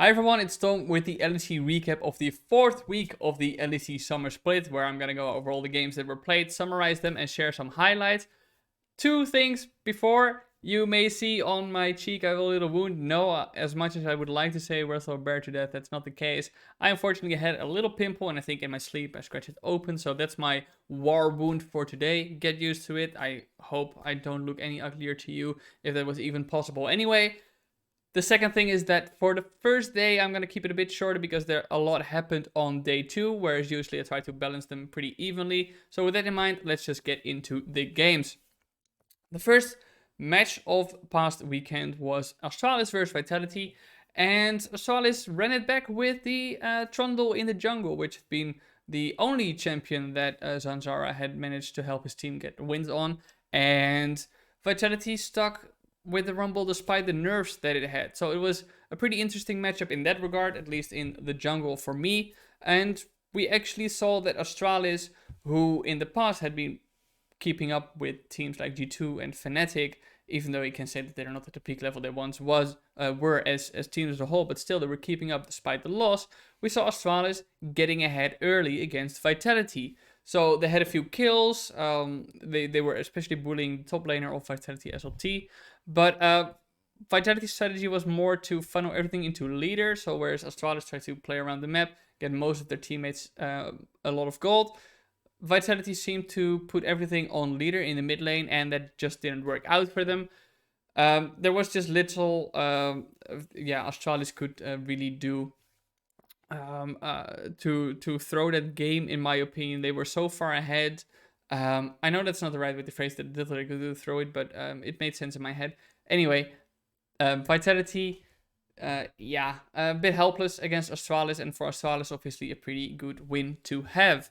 Hi everyone, it's Tom with the LEC recap of the 4th week of the LEC Summer Split, where I'm gonna go over all the games that were played, summarize them, and share some highlights. Two things before. You may see on my cheek I have a little wound. No, as much as I would like to say wrestle a bear to death, that's not the case. I unfortunately had a little pimple, and I think in my sleep I scratched it open, so that's my war wound for today. Get used to it. I hope I don't look any uglier to you, if that was even possible. Anyway, the second thing is that for the first day, I'm going to keep it a bit shorter because a lot happened on day 2, whereas usually I try to balance them pretty evenly. So with that in mind, let's just get into the games. The first match of past weekend was Astralis versus Vitality, and Astralis ran it back with the Trundle in the jungle, which had been the only champion that Zanzara had managed to help his team get wins on, and Vitality stuck with the Rumble despite the nerfs that it had. So it was a pretty interesting matchup in that regard, at least in the jungle for me. And we actually saw that Astralis, who in the past had been keeping up with teams like G2 and Fnatic, even though you can say that they're not at the peak level they once were as teams as a whole, but still they were keeping up despite the loss. We saw Astralis getting ahead early against Vitality. So they had a few kills. They were especially bullying the top laner of Vitality SLT. But Vitality's strategy was more to funnel everything into leader. So whereas Astralis tried to play around the map, get most of their teammates a lot of gold, Vitality seemed to put everything on leader in the mid lane, and that just didn't work out for them. There was just little, Astralis could really do to throw that game. In my opinion, they were so far ahead. I know that's not the right way to phrase that literally could throw it, but it made sense in my head. Anyway, Vitality, a bit helpless against Astralis, and for Astralis, obviously a pretty good win to have.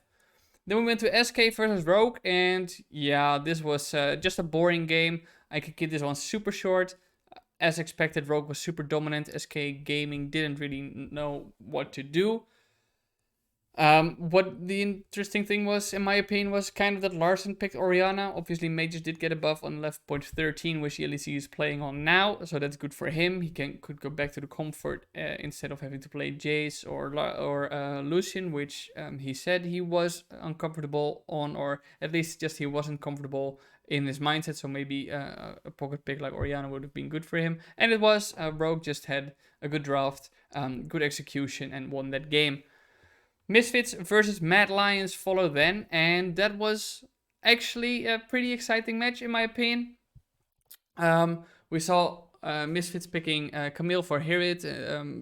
Then we went to SK versus Rogue, and yeah, this was just a boring game. I could keep this one super short. As expected, Rogue was super dominant. SK Gaming didn't really know what to do. What the interesting thing was, in my opinion, was kind of that Larson picked Orianna. Obviously, Mages did get a buff on left point 13, which the LEC is playing on now, so that's good for him. He could go back to the comfort instead of having to play Jace or Lucian, which he said he was uncomfortable on, or at least just he wasn't comfortable in his mindset. So maybe a pocket pick like Orianna would have been good for him. And it was. Rogue just had a good draft, good execution, and won that game. Misfits versus Mad Lions followed then, and that was actually a pretty exciting match in my opinion. We saw Misfits picking Camille for Hirit,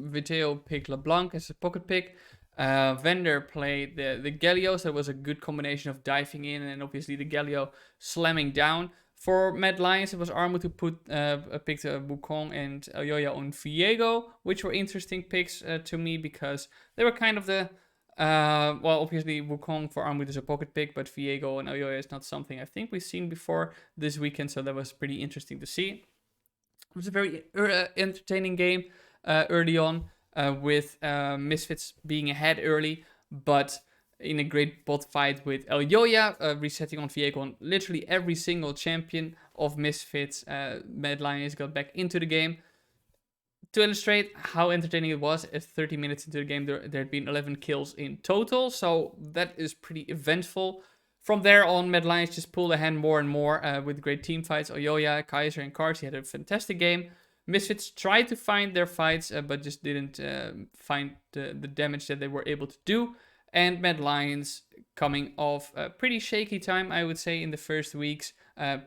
Viteo picked LeBlanc as a pocket pick, Vendor played the Galio, so it was a good combination of diving in and obviously the Galio slamming down. For Mad Lions, it was Armut who picked Wukong and Aoya on Viego, which were interesting picks to me because they were kind of the obviously Wukong for Armut is a pocket pick, but Viego and Aoya is not something I think we've seen before this weekend, so that was pretty interesting to see. It was a very entertaining game early on, with Misfits being ahead early, but in a great bot fight with Aoya resetting on Viego on literally every single champion of Misfits. Mad Lions got back into the game. To illustrate how entertaining it was, at 30 minutes into the game, there had been 11 kills in total, so that is pretty eventful. From there on, Mad Lions just pulled ahead more and more with great team fights. Aoya, Kaiser, and Karsi had a fantastic game. Misfits tried to find their fights, but just didn't find the damage that they were able to do. And Mad Lions, coming off a pretty shaky time, I would say, in the first weeks,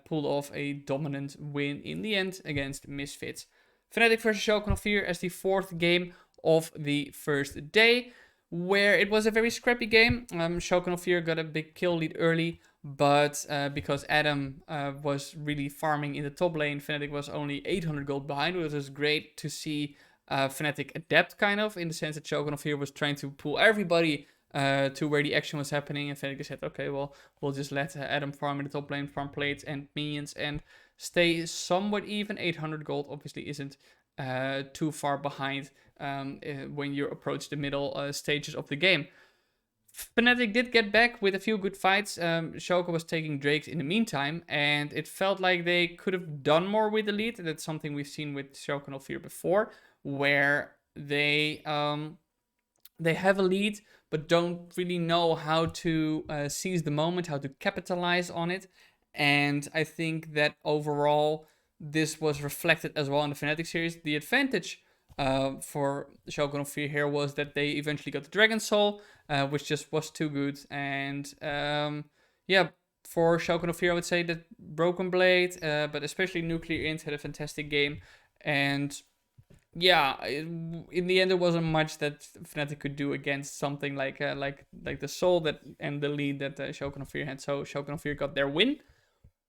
pulled off a dominant win in the end against Misfits. Fnatic versus Shogun of Fear as the 4th game of the first day, where it was a very scrappy game. Shogun of Fear got a big kill lead early, but because Adam was really farming in the top lane, Fnatic was only 800 gold behind, which was great to see Fnatic adapt, kind of, in the sense that Shogun of Fear was trying to pull everybody to where the action was happening, and Fnatic said, okay, well, we'll just let Adam farm in the top lane, farm plates and minions, and stay somewhat even. 800 gold obviously isn't too far behind when you approach the middle stages of the game. Fnatic did get back with a few good fights. Shoka was taking Drakes in the meantime, and it felt like they could have done more with the lead. That's something we've seen with Shoka No Fear before, where they have a lead, but don't really know how to seize the moment, how to capitalize on it. And I think that overall, this was reflected as well in the Fnatic series. The advantage for Shogun of Fear here was that they eventually got the Dragon Soul, which just was too good. And yeah, for Shogun of Fear, I would say that Broken Blade, but especially Nuclear Int had a fantastic game. And yeah, in the end, there wasn't much that Fnatic could do against something like the Soul that and the lead that Shogun of Fear had. So Shogun of Fear got their win.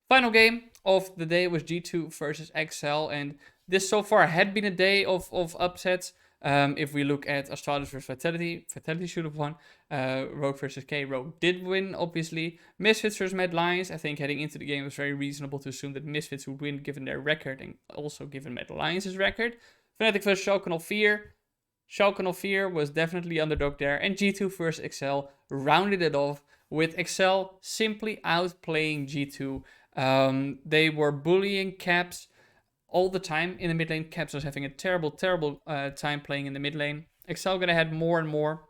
Final game of the day was G2 versus XL, and this so far had been a day of upsets. If we look at Astralis versus Vitality, Vitality should have won. Rogue versus K, Rogue did win, obviously. Misfits versus Mad Lions, I think heading into the game it was very reasonable to assume that Misfits would win given their record and also given Mad Lions' record. Fnatic versus Shogun of Fear. Shogun of Fear was definitely underdog there, and G2 versus XL rounded it off with XL simply outplaying G2. They were bullying Caps all the time in the mid lane. Caps was having a terrible time playing in the mid lane. XL got ahead more and more.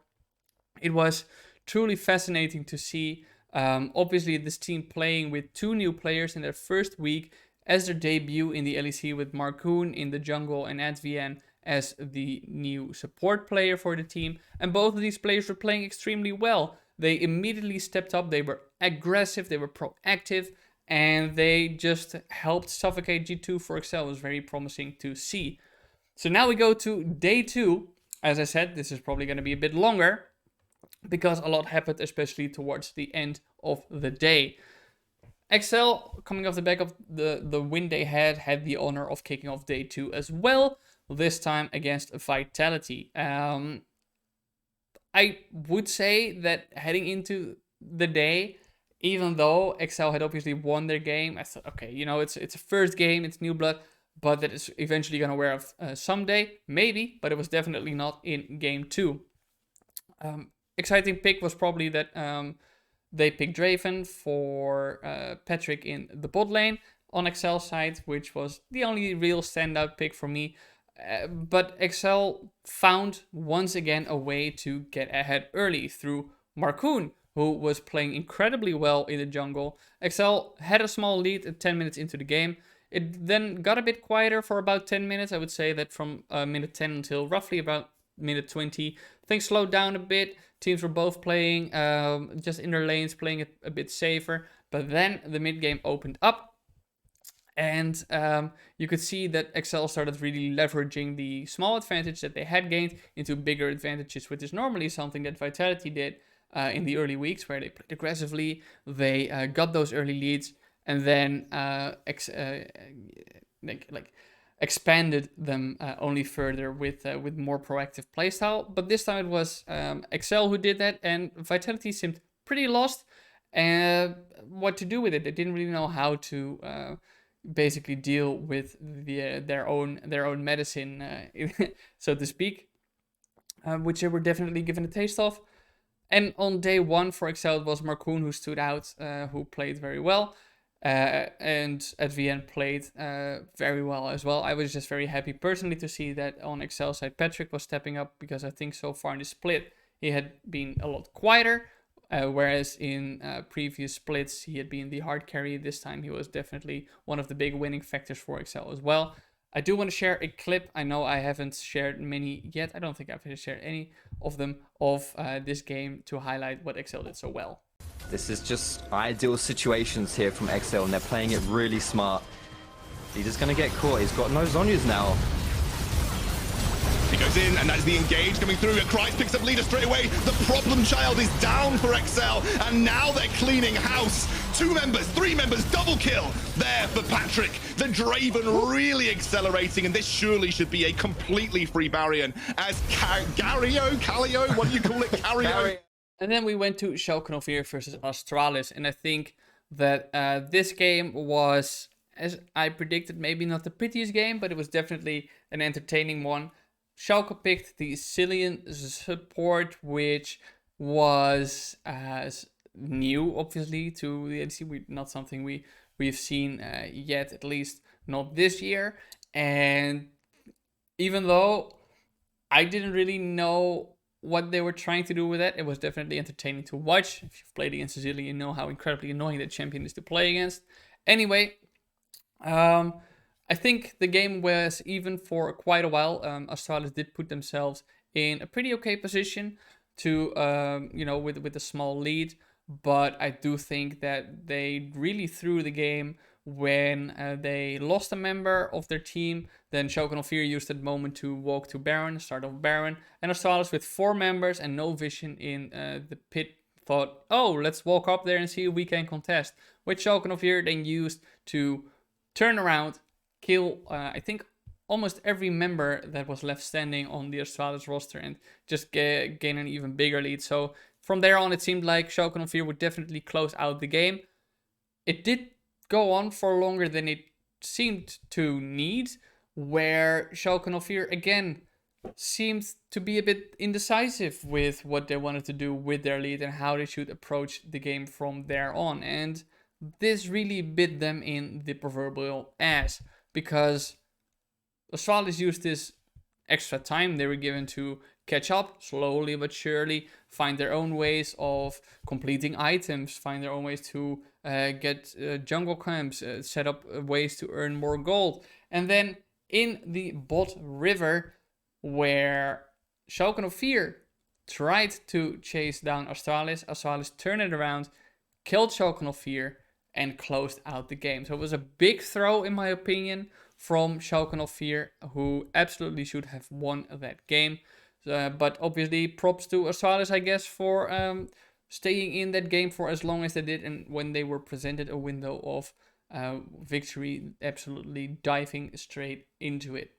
It was truly fascinating to see. Obviously, this team playing with 2 new players in their first week as their debut in the LEC, with Marcoon in the jungle and Advian as the new support player for the team. And both of these players were playing extremely well. They immediately stepped up. They were aggressive. They were proactive. And they just helped suffocate G2 for XL. It was very promising to see. So now we go to day 2. As I said, this is probably going to be a bit longer because a lot happened, especially towards the end of the day. XL, coming off the back of the win they had the honor of kicking off day 2 as well, this time against Vitality. I would say that heading into the day, even though XL had obviously won their game, I thought, okay, it's a first game, it's new blood, but that is eventually going to wear off someday, maybe, but it was definitely not in game 2. Exciting pick was probably that they picked Draven for Patrick in the bot lane on XL side, which was the only real standout pick for me. But XL found once again a way to get ahead early through Marcoon, who was playing incredibly well in the jungle. XL had a small lead at 10 minutes into the game. It then got a bit quieter for about 10 minutes. I would say that from minute 10 until roughly about minute 20, things slowed down a bit. Teams were both playing just in their lanes, playing it a bit safer. But then the mid game opened up. And you could see that XL started really leveraging the small advantage that they had gained into bigger advantages, which is normally something that Vitality did in the early weeks, where they played aggressively, they got those early leads, and then expanded them only further with more proactive playstyle. But this time it was XL who did that, and Vitality seemed pretty lost what to do with it. They didn't really know how to basically deal with their own medicine, so to speak, which they were definitely given a taste of. And on day 1 for XL, it was Marcoon who stood out, who played very well. And Advian played very well as well. I was just very happy personally to see that on XL side Patrick was stepping up, because I think so far in the split he had been a lot quieter, whereas in previous splits he had been the hard carry. This time he was definitely one of the big winning factors for XL as well. I do want to share a clip. I know I haven't shared many yet. I don't think I've shared any of them of this game to highlight what XL did so well. This is just ideal situations here from XL, and they're playing it really smart. Leader's going to get caught. He's got no Zhonya's now. He goes in, and that is the engage coming through. Christ picks up leader straight away. The problem child is down for XL, and now they're cleaning house. 2 members, 3 members, double kill there for Patrick. The Draven really accelerating, and this surely should be a completely free Barrion as Cario, what do you call it? Cario. And then we went to Shogun of Fear versus Astralis, and I think that this game was, as I predicted, maybe not the prettiest game, but it was definitely an entertaining one. Schalke picked the Cillian support, which was new, obviously, to the LEC. Not something we've seen yet, at least not this year. And even though I didn't really know what they were trying to do with it. It was definitely entertaining to watch. If you've played against Cecilia, you know how incredibly annoying that champion is to play against. Anyway, I think the game was even for quite a while. Astralis did put themselves in a pretty okay position to, with a small lead. But I do think that they really threw the game when they lost a member of their team. Then Shogun of Fear used that moment to walk to Baron, start off Baron. And Astralis with 4 members and no vision in the pit thought, oh, let's walk up there and see if we can contest. Which Shogun of Fear then used to turn around, kill, I think, almost every member that was left standing on the Astralis roster and just gain an even bigger lead. So from there on, it seemed like Shogun of Fear would definitely close out the game. It did go on for longer than it seemed to need, where Shogun of Fear again seemed to be a bit indecisive with what they wanted to do with their lead and how they should approach the game from there on. And this really bit them in the proverbial ass, because Astralis used this extra time they were given to catch up slowly but surely, find their own ways of completing items, find their own ways to get jungle camps, set up ways to earn more gold. And then in the bot river, where Shogun of Fear tried to chase down Astralis, Astralis turned it around, killed Shogun of Fear, and closed out the game. So it was a big throw, in my opinion, from Shogun of Fear, who absolutely should have won that game. But obviously, props to Astralis, I guess, for staying in that game for as long as they did, and when they were presented a window of victory, absolutely diving straight into it.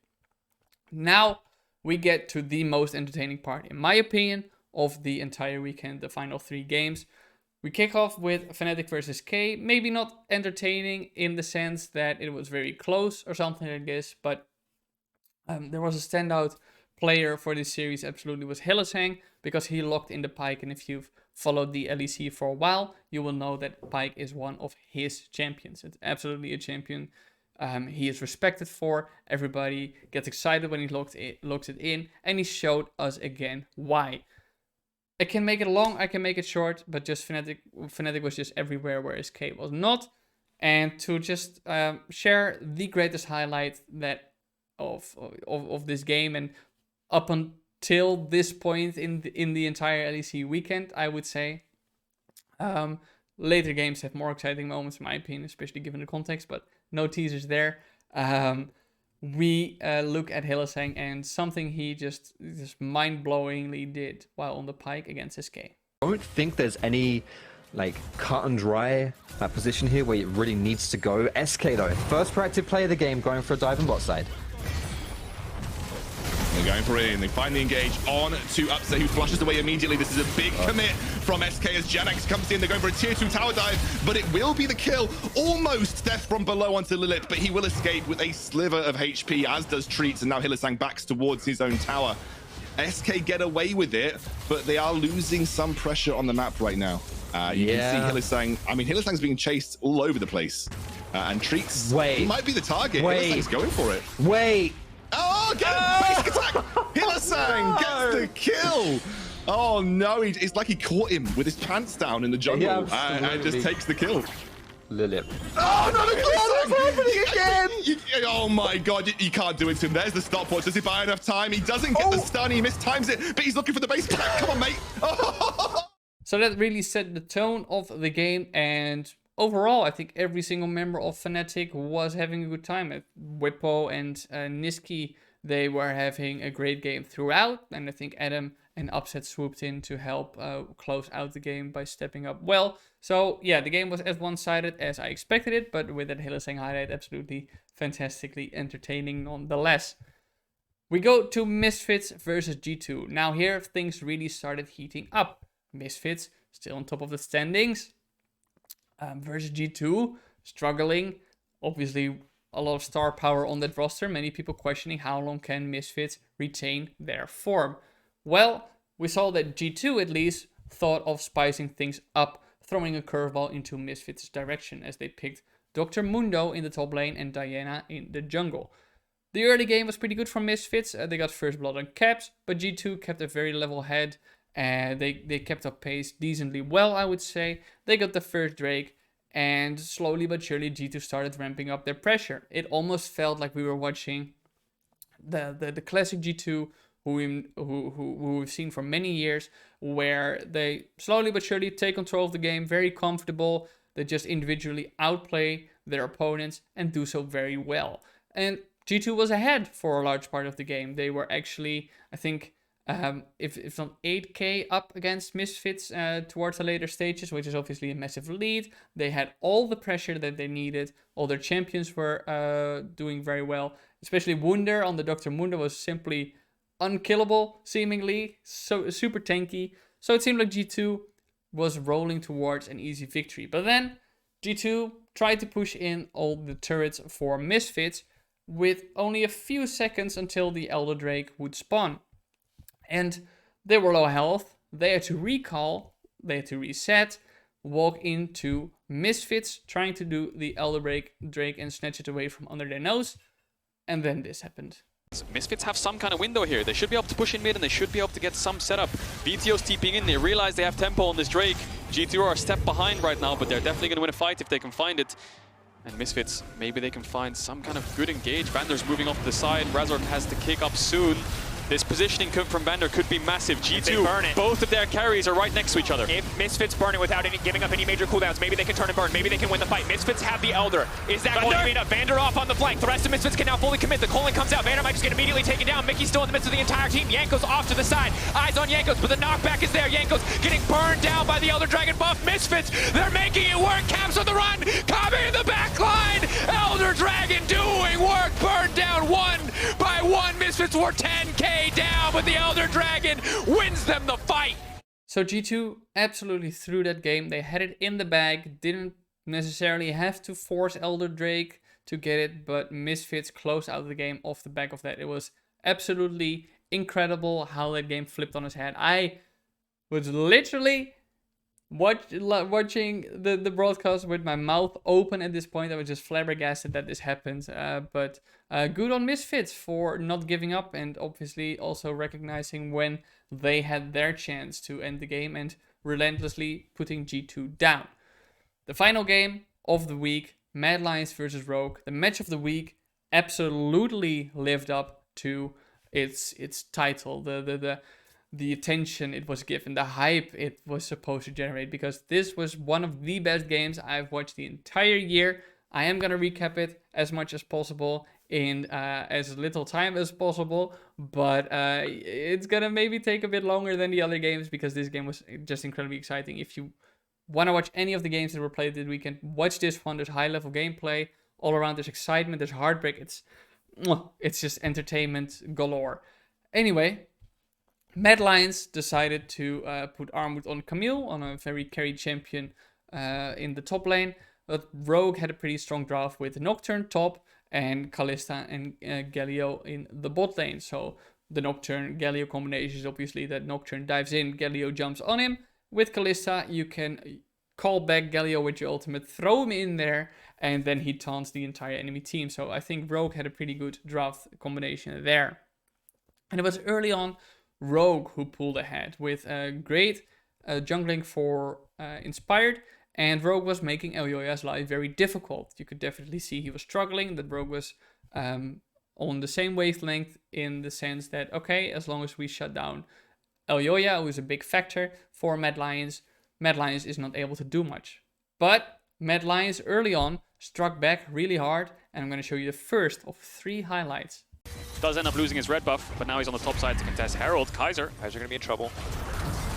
Now we get to the most entertaining part, in my opinion, of the entire weekend, the final 3 games. We kick off with Fnatic versus K. Maybe not entertaining in the sense that it was very close or something like this, but there was a standout player for this series, absolutely, was Hylissang, because he locked in the Pyke. And if you've followed the LEC for a while, you will know that Pyke is one of his champions. It's absolutely a champion he is respected for. Everybody gets excited when he locks it in, and he showed us again why. I can make it long, I can make it short, but just Fnatic was just everywhere, whereas K was not. And to just share the greatest highlight that of this game, and up until this point in the entire LEC weekend, I would say. Later games have more exciting moments, in my opinion, especially given the context, but no teasers there. We look at Hylissang and something he just mind-blowingly did while on the Pyke against SK. I don't think there's any cut and dry position here where it really needs to go. SK though, first proactive play of the game, going for a dive on bot side. They're going for it in. They find the engage on to Upset, who flushes away immediately. This is a big commit from SK as Janax comes in. They're going for a tier 2 tower dive, but it will be the kill. Almost death from below onto Lilith, but he will escape with a sliver of HP, as does Treats, and now Hylissang backs towards his own tower. SK get away with it, but they are losing some pressure on the map right now. You can see Hylissang. I mean, Hylissang's being chased all over the place. And Treats, he might be the target. Hylissang's going for it. Oh, get him! Basic attack! Hylissang gets the kill! Oh no, it's like he caught him with his pants down in the jungle and just takes the kill. Lilith. Oh no, that's happening again! Oh my god, you can't do it to him. There's the stopwatch. Does he buy enough time? He doesn't get the stun, he mistimes it, but he's looking for the base attack. Come on, mate! So that really set the tone of the game, and overall, I think every single member of Fnatic was having a good time. Whippo and Niski, they were having a great game throughout, and I think Adam and Upset swooped in to help close out the game by stepping up well. So yeah, the game was as one-sided as I expected it, but with that Hylissang highlight, absolutely fantastically entertaining nonetheless. We go to Misfits versus G2. Now here things really started heating up. Misfits still on top of the standings. Versus G2, struggling. Obviously, a lot of star power on that roster. Many people questioning how long can Misfits retain their form. Well, we saw that G2 at least thought of spicing things up, throwing a curveball into Misfits' direction as they picked Dr. Mundo in the top lane and Diana in the jungle. The early game was pretty good for Misfits. They got first blood on Caps, but G2 kept a very level head. And they kept up pace decently well, I would say. They got the first Drake, and slowly but surely G2 started ramping up their pressure. It almost felt like we were watching the classic G2 who we've seen for many years, where they slowly but surely take control of the game, very comfortable. They just individually outplay their opponents and do so very well. And G2 was ahead for a large part of the game. They were actually, I think, if not 8k up against Misfits towards the later stages, which is obviously a massive lead. They had all the pressure that they needed. All their champions were doing very well. Especially Wunder on the Dr. Mundo was simply unkillable, seemingly. So super tanky. So it seemed like G2 was rolling towards an easy victory. But then G2 tried to push in all the turrets for Misfits with only a few seconds until the Elder Drake would spawn. And they were low health, they had to recall, they had to reset, walk into Misfits, trying to do the Elder Drake and snatch it away from under their nose. And then this happened. Misfits have some kind of window here. They should be able to push in mid and they should be able to get some setup. BTO's TPing in, they realize they have tempo on this Drake. G2 are a step behind right now, but they're definitely going to win a fight if they can find it. And Misfits, maybe they can find some kind of good engage. Vander's moving off to the side. Razork has to kick up soon. This positioning from Vander could be massive. G2, both of their carries are right next to each other. If Misfits burn it without giving up any major cooldowns, maybe they can turn and burn. Maybe they can win the fight. Misfits have the Elder. Is that going to be enough? Vander off on the flank. The rest of Misfits can now fully commit. The Colin comes out. Vander might just get immediately taken down. Mickey's still in the midst of the entire team. Yanko's off to the side. Eyes on Yankos, but the knockback is there. Yanko's getting burned down by the Elder Dragon buff. Misfits, they're making it work. Caps on the run. Coming in the back line. Elder Dragon doing work. Burned down one by one. Misfits were 10k down, but the Elder Dragon wins them the fight. So G2 absolutely threw that game. They had it in the bag, didn't necessarily have to force Elder Drake to get it, but Misfits closed out the game off the back of that. It was absolutely incredible how that game flipped on its head. I was literally watching the broadcast with my mouth open at this point. I was just flabbergasted that this happened. But good on Misfits for not giving up and obviously also recognizing when they had their chance to end the game and relentlessly putting G2 down. The final game of the week, Mad Lions versus Rogue. The match of the week absolutely lived up to its title. The attention it was given, the hype it was supposed to generate, because this was one of the best games I've watched the entire year. I am going to recap it as much as possible in as little time as possible, but it's going to maybe take a bit longer than the other games because this game was just incredibly exciting. If you want to watch any of the games that were played this weekend, watch this one. There's high level gameplay all around, there's excitement, there's heartbreak, it's just entertainment galore. Anyway, Mad Lions decided to put Armwood on Camille, on a very carry champion in the top lane. But Rogue had a pretty strong draft with Nocturne top and Kalista and Galio in the bot lane. So the Nocturne-Galio combination is obviously that Nocturne dives in, Galio jumps on him. With Kalista, you can call back Galio with your ultimate, throw him in there, and then he taunts the entire enemy team. So I think Rogue had a pretty good draft combination there. And it was early on Rogue who pulled ahead with a great jungling for Inspired, and Rogue was making Elyoya's life very difficult. You could definitely see he was struggling, that Rogue was on the same wavelength in the sense that, okay, as long as we shut down Elyoya, who is a big factor for Mad Lions is not able to do much. But Mad Lions early on struck back really hard, and I'm going to show you the first of 3 highlights. Does end up losing his red buff, but now he's on the top side to contest Herald. Kaiser going to be in trouble.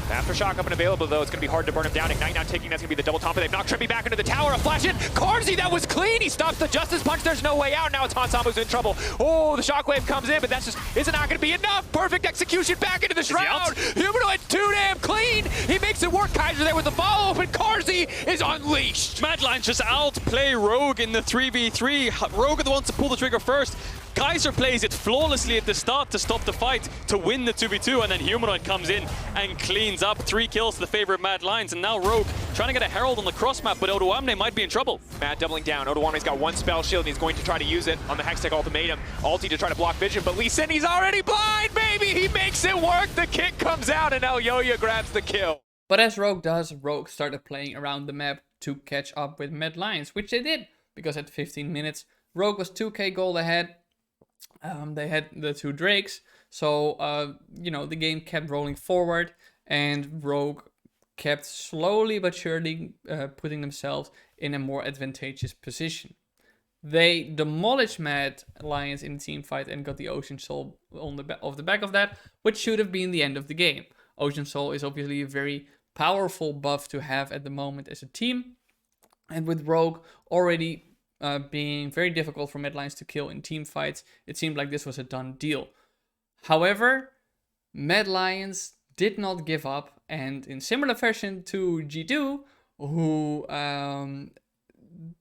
Aftershock up and available, though. It's going to be hard to burn him down. Ignite now taking, that's going to be the double top. They've knocked Trippy back into the tower. A flash in. Carzzy, that was clean. He stops the Justice Punch. There's no way out. Now it's Hansamu who's in trouble. Oh, the Shockwave comes in, but that's just isn't not going to be enough. Perfect execution back into the Shroud. Humanoid too damn clean. He makes it work. Kaiser there with the follow-up, and Carzzy is unleashed. Mad Lions just outplay Rogue in the 3v3. Rogue are the ones to pull the trigger first. Kaiser plays it flawlessly at the start to stop the fight, to win the 2v2, and then Humanoid comes in and cleans up. 3 kills to the favorite Mad Lions, and now Rogue trying to get a Herald on the cross map, but Odoamne might be in trouble. Matt doubling down. Odoamne's got 1 spell shield, and he's going to try to use it on the Hextech Ultimatum. Ulti to try to block vision, but Lee Sin, he's already blind, baby! He makes it work! The kick comes out, and now Yoya grabs the kill. But as Rogue does, Rogue started playing around the map to catch up with Mad Lions, which they did, because at 15 minutes, Rogue was 2k gold ahead. They had the 2 Drakes, so, you know, the game kept rolling forward, and Rogue kept slowly but surely putting themselves in a more advantageous position. They demolished Mad Lions in the team fight and got the Ocean Soul on off the back of that, which should have been the end of the game. Ocean Soul is obviously a very powerful buff to have at the moment as a team, and with Rogue already being very difficult for Mad Lions to kill in team fights, it seemed like this was a done deal. However, Mad Lions did not give up, and in similar fashion to G2, who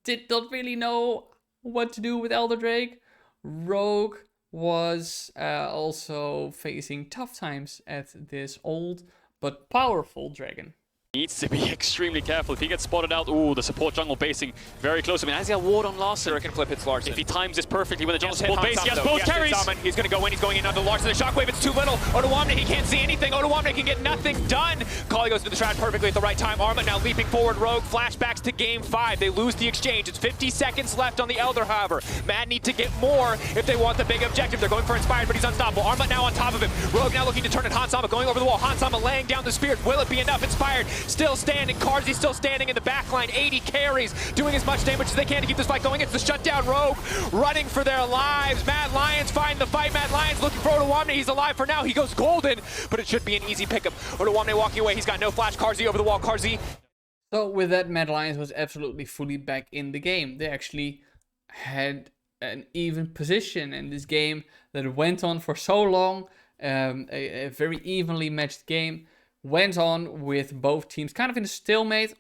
did not really know what to do with Elder Drake, Rogue was also facing tough times at this old but powerful dragon. Needs to be extremely careful. If he gets spotted out, ooh, the support jungle basing very close. I mean, has he got ward on Larson? Shuriken flip hits Larson. If he times this perfectly with the jungle Just hit support base, he has both carries. He's going to go in, he's going in under Larson. The shockwave, it's too little. Odoamne, he can't see anything. Odoamne can get nothing done. Kali goes to the shroud perfectly at the right time. Arma now leaping forward. Rogue flashbacks to game 5. They lose the exchange. It's 50 seconds left on the Elder, however. Mad need to get more if they want the big objective. They're going for Inspired, but he's unstoppable. Arma now on top of him. Rogue now looking to turn it. Hansama going over the wall. Hansama laying down the spear. Will it be enough? Inspired, still standing. Carzy still standing in the back line. 80 carries, doing as much damage as they can to keep this fight going. It's the shutdown. Rogue running for their lives. Mad Lions find the fight. Mad Lions looking for Odoamne. He's alive for now. He goes golden, but it should be an easy pickup. Odoamne walking away. He's got no flash. Carzy over the wall. Carzy. So with that, Mad Lions was absolutely fully back in the game. They actually had an even position in this game that went on for so long. A very evenly matched game went on with both teams kind of in a stalemate,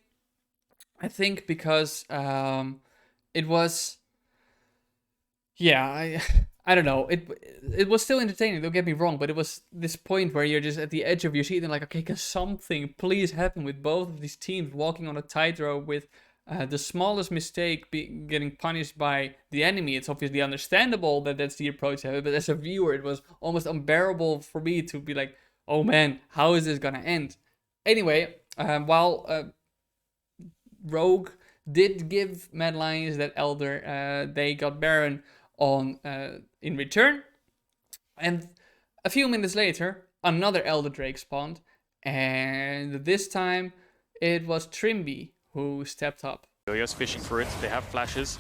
I think, because it was, yeah, I don't know, it was still entertaining, don't get me wrong, but it was this point where you're just at the edge of your seat and like, okay, can something please happen with both of these teams walking on a tightrope with the smallest mistake getting punished by the enemy. It's obviously understandable that that's the approach, but as a viewer, it was almost unbearable for me to be like, oh man, how is this gonna end? Anyway, while Rogue did give Mad Lions that Elder, they got Baron on in return. And a few minutes later, another Elder Drake spawned. And this time, it was Trimby who stepped up. Yoya's fishing for it. They have flashes.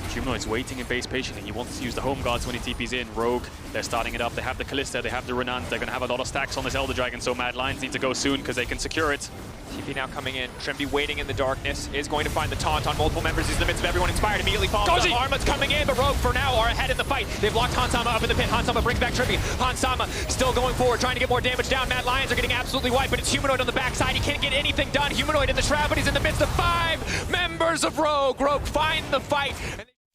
Humanoid's waiting in base patiently. He wants to use the home guards when he TP's in. Rogue, they're starting it up. They have the Callista, they have the Renant. They're going to have a lot of stacks on this Elder Dragon, so Mad Lions need to go soon because they can secure it. TP now coming in. Trimby waiting in the darkness. Is going to find the taunt on multiple members. He's in the midst of everyone. Inspired immediately follows up. Arma's coming in, but Rogue for now are ahead in the fight. They've locked Hansama up in the pit. Hansama brings back Trimby. Hansama still going forward, trying to get more damage down. Mad Lions are getting absolutely wiped, but it's Humanoid on the backside. He can't get anything done. Humanoid in the shroud, but he's in the midst of 5 members of Rogue. Rogue find the fight.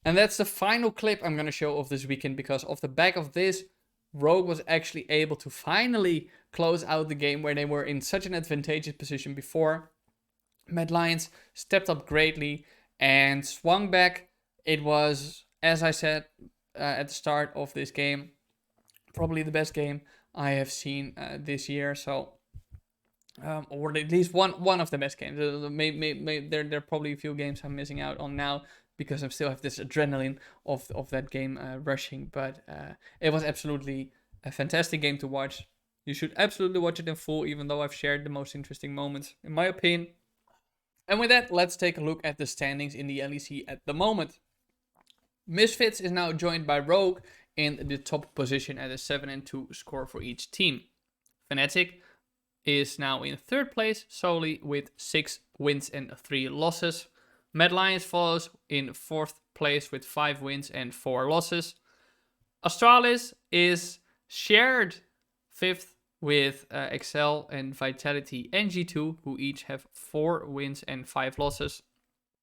And that's the final clip I'm going to show of this weekend, because off the back of this, Rogue was actually able to finally close out the game where they were in such an advantageous position before. Mad Lions stepped up greatly and swung back. It was, as I said at the start of this game, probably the best game I have seen this year. So, or at least one of the best games. There are probably a few games I'm missing out on now, because I still have this adrenaline of that game rushing. But it was absolutely a fantastic game to watch. You should absolutely watch it in full, even though I've shared the most interesting moments, in my opinion. And with that, let's take a look at the standings in the LEC at the moment. Misfits is now joined by Rogue in the top position at a 7-2 score for each team. Fnatic is now in 3rd place, solely with 6 wins and 3 losses. Mad Lions follows in 4th place with 5 wins and 4 losses. Astralis is shared 5th with Excel and Vitality and G2, who each have 4 wins and 5 losses.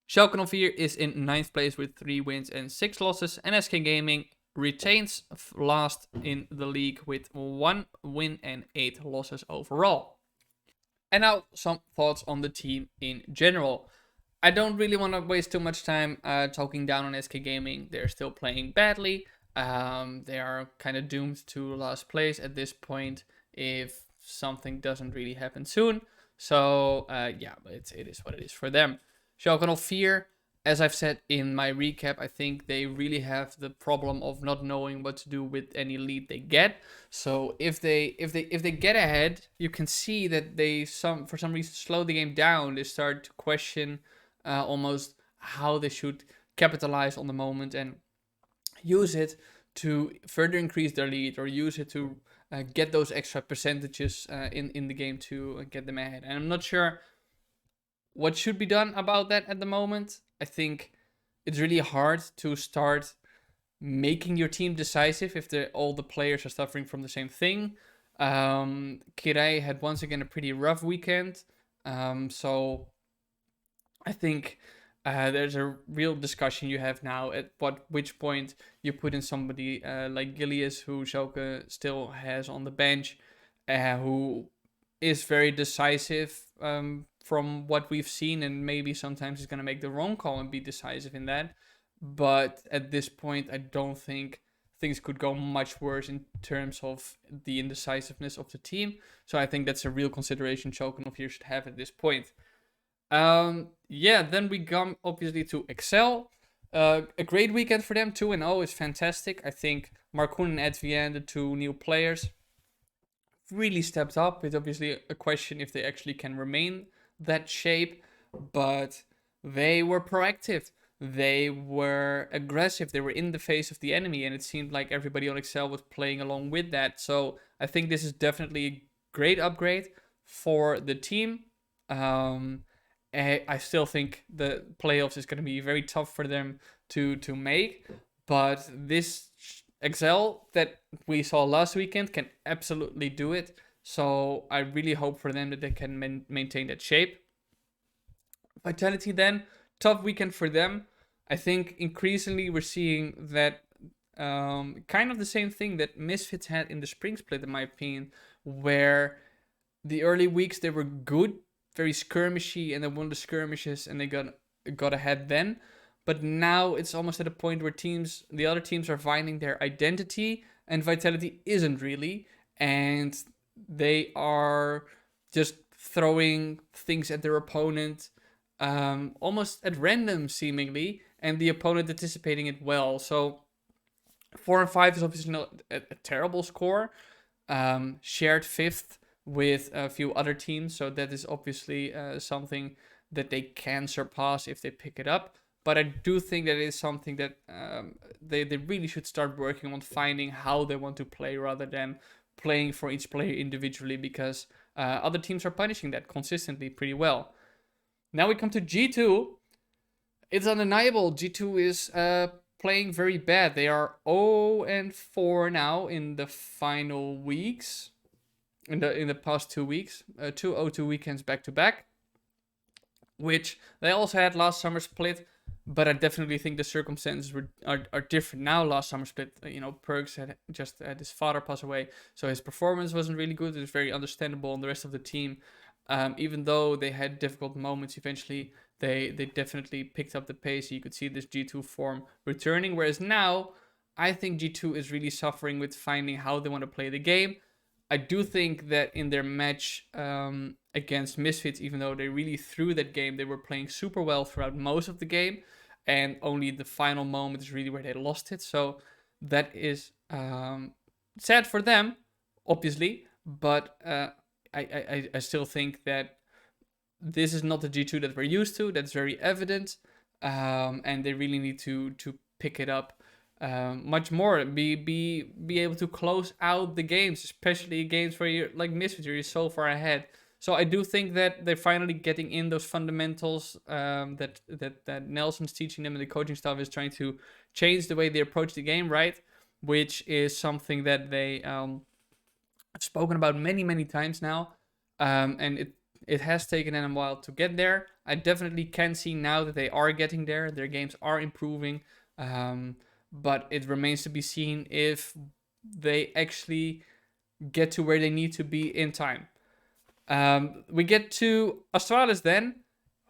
Schalke 04 is in 9th place with 3 wins and 6 losses, and SK Gaming retains last in the league with 1 win and 8 losses overall. And now some thoughts on the team in general. I don't really want to waste too much time talking down on SK Gaming. They're still playing badly. They are kind of doomed to last place at this point if something doesn't really happen soon. So yeah, it is what it is for them. Schalke 04, as I've said in my recap, I think they really have the problem of not knowing what to do with any lead they get. So if they get ahead, you can see that they for some reason slow the game down. They start to question almost how they should capitalize on the moment and use it to further increase their lead, or use it to get those extra percentages in the game to get them ahead. And I'm not sure what should be done about that at the moment. I think it's really hard to start making your team decisive if all the players are suffering from the same thing. Kirei had once again a pretty rough weekend. So I think there's a real discussion you have now at which point you put in somebody like Gilius, who Schalke still has on the bench, who is very decisive from what we've seen, and maybe sometimes he's going to make the wrong call and be decisive in that. But at this point, I don't think things could go much worse in terms of the indecisiveness of the team. So I think that's a real consideration Schalke 04 should have at this point. Yeah, then we come obviously to Excel. A great weekend for them. 2-0 is fantastic. I think Markoen and Advien, the 2 new players, really stepped up. It's obviously a question if they actually can remain that shape, but they were proactive. They were aggressive. They were in the face of the enemy, and it seemed like everybody on Excel was playing along with that. So I think this is definitely a great upgrade for the team. I still think the playoffs is going to be very tough for them to make, but this Excel that we saw last weekend can absolutely do it. So I really hope for them that they can maintain that shape. Vitality then, tough weekend for them. I think increasingly we're seeing that kind of the same thing that Misfits had in the spring split, in my opinion, where the early weeks they were good, very skirmishy, and they won the skirmishes and they got ahead then. But now it's almost at a point where the other teams are finding their identity, and Vitality isn't really, and they are just throwing things at their opponent almost at random seemingly, and the opponent anticipating it well. So 4-5 is obviously not a terrible score. Shared 5th with a few other teams, so that is obviously something that they can surpass if they pick it up. But I do think that it is something that they really should start working on, finding how they want to play rather than playing for each player individually, because other teams are punishing that consistently pretty well. Now we come to G2. It's undeniable. G2 is playing very bad. They are 0-4 now in the final weeks. In the past 2 weeks. 2 0-2 weekends back to back. Which they also had last summer split. But I definitely think the circumstances are different now. Last summer split, Perks had just had his father pass away, so his performance wasn't really good. It was very understandable on the rest of the team. Even though they had difficult moments, eventually they definitely picked up the pace. You could see this G2 form returning. Whereas now, I think G2 is really suffering with finding how they want to play the game. I do think that in their match against Misfits, even though they really threw that game, they were playing super well throughout most of the game, and only the final moment is really where they lost it. So that is sad for them, obviously, but I still think that this is not the G2 that we're used to. That's very evident, and they really need to pick it up much more, be able to close out the games, especially games where you're like Misfits, you're so far ahead. So I do think that they're finally getting in those fundamentals that Nelson's teaching them, and the coaching staff is trying to change the way they approach the game, right? Which is something that they have spoken about many times now, and It has taken them a while to get there. I definitely can see now that they are getting there. Their games are improving. But it remains to be seen if they actually get to where they need to be in time. We get to Astralis then,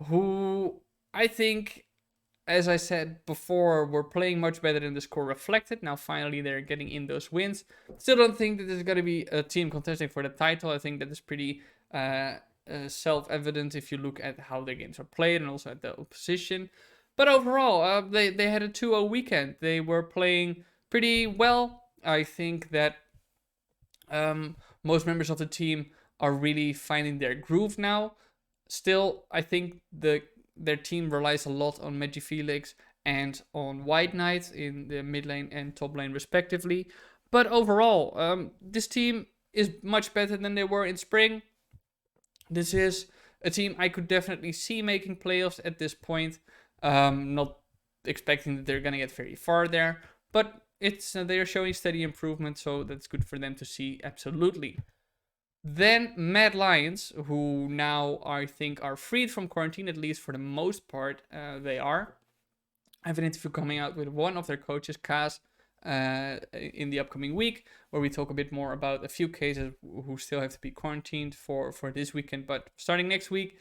who I think, as I said before, were playing much better than the score reflected. Now finally they're getting in those wins. Still don't think that there's going to be a team contesting for the title. I think that is pretty self-evident if you look at how their games are played and also at the opposition. But overall, they had a 2-0 weekend. They were playing pretty well. I think that most members of the team are really finding their groove now. Still, I think their team relies a lot on Felix and on White Knight in the mid lane and top lane respectively. But overall, this team is much better than they were in spring. This is a team I could definitely see making playoffs at this point. Not expecting that they're going to get very far there, but they're showing steady improvement, so that's good for them to see, absolutely. Then Mad Lions, who now I think are freed from quarantine, at least for the most part, they are. I have an interview coming out with one of their coaches, Kaz, in the upcoming week, where we talk a bit more about a few cases who still have to be quarantined for this weekend. But starting next week,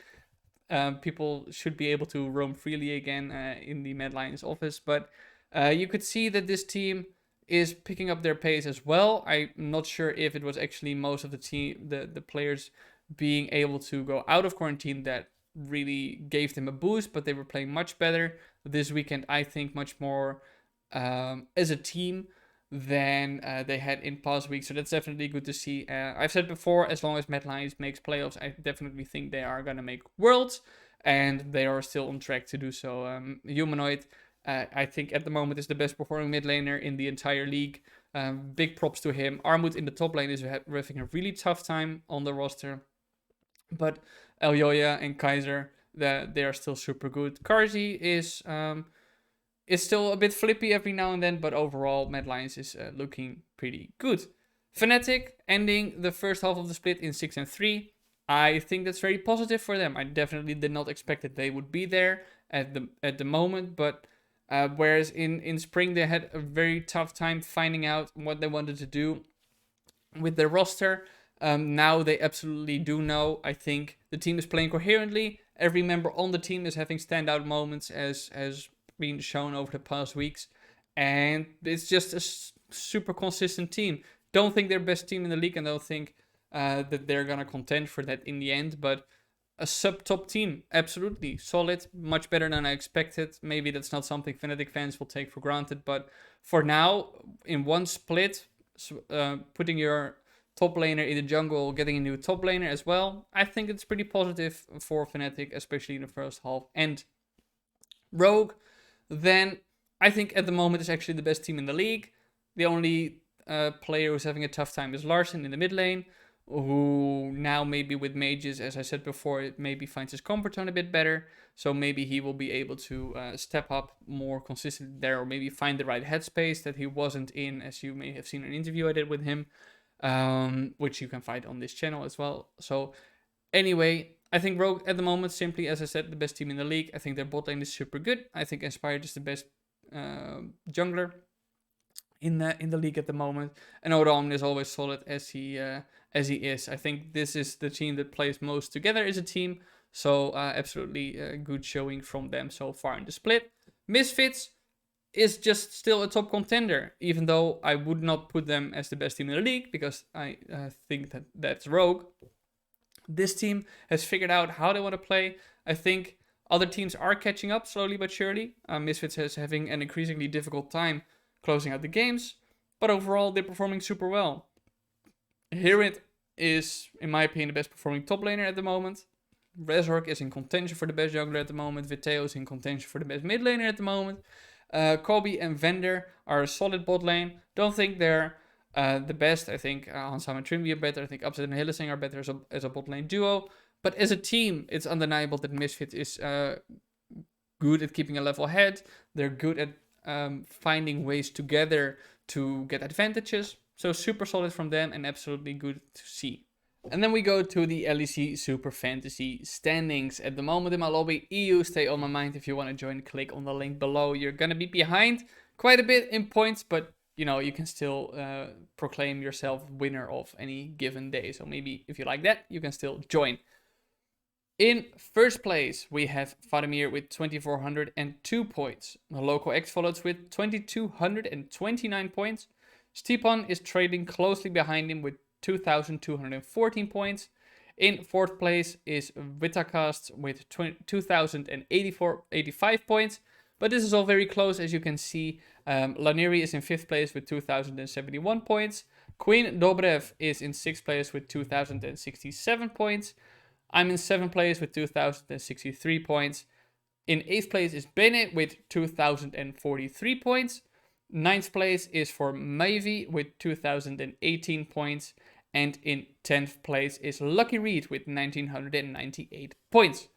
people should be able to roam freely again in the Mad Lions office. But you could see that this team is picking up their pace as well. I'm not sure if it was actually most of the team, the players being able to go out of quarantine that really gave them a boost, but they were playing much better this weekend, I think, much more as a team than they had in past weeks. So that's definitely good to see. I've said before, as long as Mad Lions makes playoffs, I definitely think they are going to make Worlds, and they are still on track to do so. Humanoid, I think at the moment is the best performing mid laner in the entire league. Big props to him. Armut in the top lane is having a really tough time on the roster. But Elyoya and Kaiser, they are still super good. Karzi is still a bit flippy every now and then, but overall Mad Lions is looking pretty good. Fnatic ending the first half of the split in 6-3. I think that's very positive for them. I definitely did not expect that they would be there at the moment, but whereas in spring they had a very tough time finding out what they wanted to do with their roster. Now they absolutely do know. I think the team is playing coherently. Every member on the team is having standout moments, as been shown over the past weeks, and it's just a super consistent team. Don't think they're best team in the league, and don't think that they're gonna contend for that in the end, but a sub-top team, absolutely solid, much better than I expected. Maybe that's not something Fnatic fans will take for granted, but for now, in one split, putting your top laner in the jungle, getting a new top laner as well, I think it's pretty positive for Fnatic, especially in the first half. And Rogue, then I think at the moment is actually the best team in the league. The only player who's having a tough time is Larsen in the mid lane, who now maybe with mages, as I said before, it maybe finds his comfort zone a bit better. So maybe he will be able to step up more consistently there, or maybe find the right headspace that he wasn't in, as you may have seen an interview I did with him, which you can find on this channel as well. So anyway, I think Rogue at the moment, simply as I said, the best team in the league. I think their bot lane is super good. I think Inspired is the best jungler in the league at the moment. And Odom is always solid as he is. I think this is the team that plays most together as a team. So absolutely good showing from them so far in the split. Misfits is just still a top contender, even though I would not put them as the best team in the league, because I think that that's Rogue. This team has figured out how they want to play. I think other teams are catching up slowly but surely. Misfits is having an increasingly difficult time closing out the games, but overall they're performing super well. Herod is, in my opinion, the best performing top laner at the moment. Resorg is in contention for the best jungler at the moment. Viteo is in contention for the best mid laner at the moment. Kobe and Vender are a solid bot lane. Don't think they're the best. I think Hansam and Trimby are better. I think Upset and Hillesing are better as a bot lane duo. But as a team, it's undeniable that Misfit is good at keeping a level head. They're good at finding ways together to get advantages. So super solid from them and absolutely good to see. And then we go to the LEC SuperFantasy standings. At the moment in my lobby, EU stay on my mind. If you want to join, click on the link below. You're going to be behind quite a bit in points, but you know, you can still proclaim yourself winner of any given day. So maybe if you like that, you can still join. In first place, we have Vladimir with 2,402 points. Local X follows with 2,229 points. Stepan is trailing closely behind him with 2,214 points. In fourth place is Vitacast with 2,085 points. But this is all very close, as you can see. Laneri is in fifth place with 2,071 points. Queen Dobrev is in sixth place with 2,067 points. I'm in seventh place with 2,063 points. In eighth place is Bennett with 2,043 points. Ninth place is for Mavi with 2,018 points. And in 10th place is Lucky Reed with 1,998 points.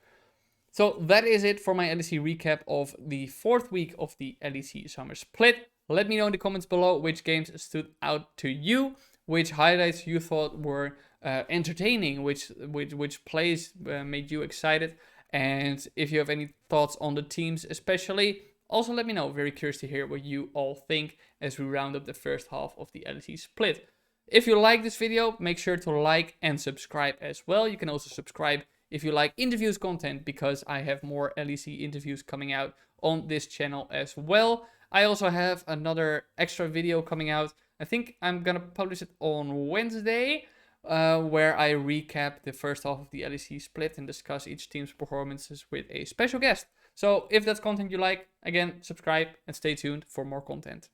So that is it for my LEC recap of the fourth week of the LEC Summer Split. Let me know in the comments below which games stood out to you, which highlights you thought were entertaining, which plays made you excited, and if you have any thoughts on the teams especially, also let me know. Very curious to hear what you all think as we round up the first half of the LEC Split. If you like this video, make sure to like and subscribe as well. You can also subscribe if you like interviews content, because I have more LEC interviews coming out on this channel as well. I also have another extra video coming out. I think I'm gonna publish it on Wednesday, where I recap the first half of the LEC Split and discuss each team's performances with a special guest. So if that's content you like, again, subscribe and stay tuned for more content.